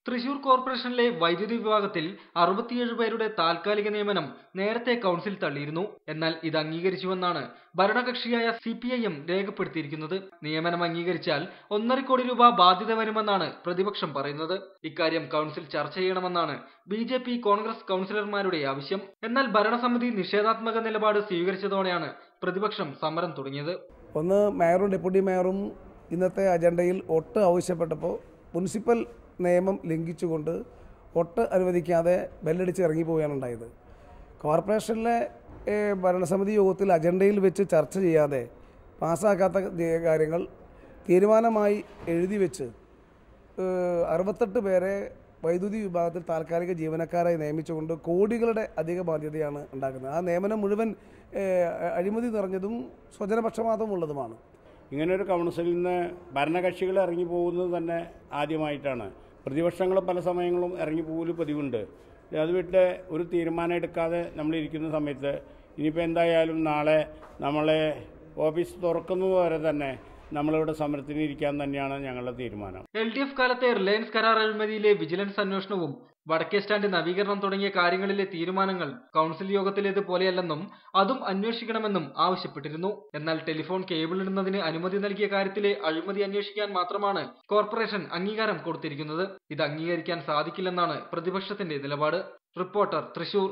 തൃശൂർ കോർപ്പറേഷനിലെ വൈദ്യുതി വിഭാഗത്തിൽ 67 പേരുടെ താൽക്കാലിക നിയമനം നേരത്തെ കൗൺസിൽ തള്ളിയിരുന്നു. എന്നാൽ ഇത് അംഗീകരിച്ചുവെന്നാണ് ഭരണകക്ഷിയായ CPIM രേഖപ്പെടുത്തിയിരിക്കുന്നത്. നിയമനം അംഗീകരിച്ചാൽ 1.5 കോടി രൂപ ബാധ്യത വരുമെന്നാണ് പ്രതിപക്ഷം പറയുന്നത്. ഇക്കാര്യം കൗൺസിൽ ചർച്ച ചെയ്യണമെന്നാണ് BJP കോൺഗ്രസ് കൗൺസിലർമാരുടെ ആവശ്യം. എന്നാൽ ഭരണസമിതി നിഷേധാത്മക നിലപാട് സ്വീകരിച്ചതോടെയാണ് പ്രതിപക്ഷം സമരം തുടങ്ങിയത്. ഒന്ന് മേയറും ഡെപ്യൂട്ടി മേയറും ഇന്നത്തെ അജണ്ടയിൽ ഒട്ട് ആവശ്യപ്പെട്ടപ്പോൾ മുനിസിപ്പൽ നിയമം ലംഘിച്ചുകൊണ്ട് ഒട്ട് അനുവദിക്കാതെ ബെല്ലടിച്ച് ഇറങ്ങിപ്പോവുകയാണ് ഉണ്ടായത്. കോർപ്പറേഷനിലെ ഭരണസമിതി യോഗത്തിൽ അജണ്ടയിൽ വെച്ച് ചർച്ച ചെയ്യാതെ പാസ്സാക്കാത്ത കാര്യങ്ങൾ തീരുമാനമായി എഴുതി വെച്ച് 68 പേരെ വൈദ്യുതി വിഭാഗത്തിൽ താൽക്കാലിക ജീവനക്കാരായി നിയമിച്ചുകൊണ്ട് കോടികളുടെ അധിക ബാധ്യതയാണ് ഉണ്ടാക്കുന്നത്. ആ നിയമനം മുഴുവൻ അഴിമതി നിറഞ്ഞതും സ്വജനപക്ഷപാതമുള്ളതുമാണ്. ഇങ്ങനൊരു കൗൺസിലിൽ നിന്ന് ഭരണകക്ഷികൾ ഇറങ്ങി പോകുന്നത് തന്നെ ആദ്യമായിട്ടാണ്. പ്രതിപക്ഷങ്ങൾ പല സമയങ്ങളും ഇറങ്ങി പോകൽ പതിവുണ്ട്. അത് വിട്ട് ഒരു തീരുമാനം എടുക്കാതെ നമ്മളിരിക്കുന്ന സമയത്ത് ഇനിയിപ്പോൾ എന്തായാലും നാളെ നമ്മളെ ഓഫീസ് തുറക്കുന്നത് വരെ തന്നെ നമ്മളിവിടെ സമരത്തിന് ഇരിക്കാൻ തന്നെയാണ് ഞങ്ങളുടെ തീരുമാനം. LDF കാലത്തെ റിലയൻസ് കരാർ അഴിമതിയിലെ വിജിലൻസ് അന്വേഷണവും വടക്കേ സ്റ്റാൻഡ് നവീകരണം തുടങ്ങിയ കാര്യങ്ങളിലെ തീരുമാനങ്ങൾ കൗൺസിൽ യോഗത്തിലേത് പോലെയല്ലെന്നും അതും അന്വേഷിക്കണമെന്നും ആവശ്യപ്പെട്ടിരുന്നു. എന്നാൽ ടെലിഫോൺ കേബിൾ ഇടുന്നതിന് അനുമതി നൽകിയ കാര്യത്തിലെ അഴിമതി അന്വേഷിക്കാൻ മാത്രമാണ് കോർപ്പറേഷൻ അംഗീകാരം കൊടുത്തിരിക്കുന്നത്. ഇത് അംഗീകരിക്കാൻ സാധിക്കില്ലെന്നാണ് പ്രതിപക്ഷത്തിന്റെ നിലപാട്. റിപ്പോർട്ടർ, തൃശൂർ.